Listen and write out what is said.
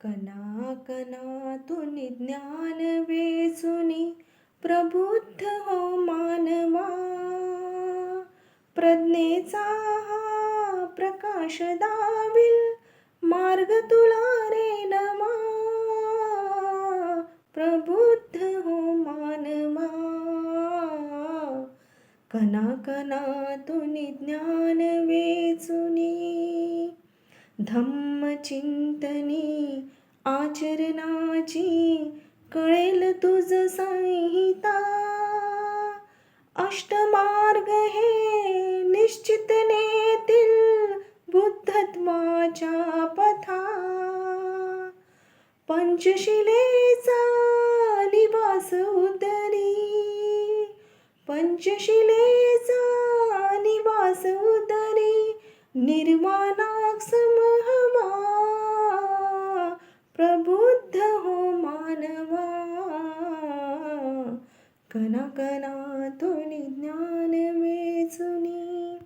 कणा कणातून ज्ञान वेचुनी प्रबुद्ध हो मानवा. प्रज्ञेचा हा प्रकाश दाविल मार्ग तुला रे नमा. प्रबुद्ध हो मानवा. कणा कणातून ज्ञान वेचुनी धम्मचिंतनी आचरणाची कळेल तुझ संहिता. अष्टमार्ग हे निश्चित नेतील बुद्धत्वाच्या पथा. पंचशिलेचा निवास उदरी, पंचशिलेचा निवास उदरी निर्वाणाक समहवा. प्रबुद्ध हो मानवा. कणा कणातून ज्ञान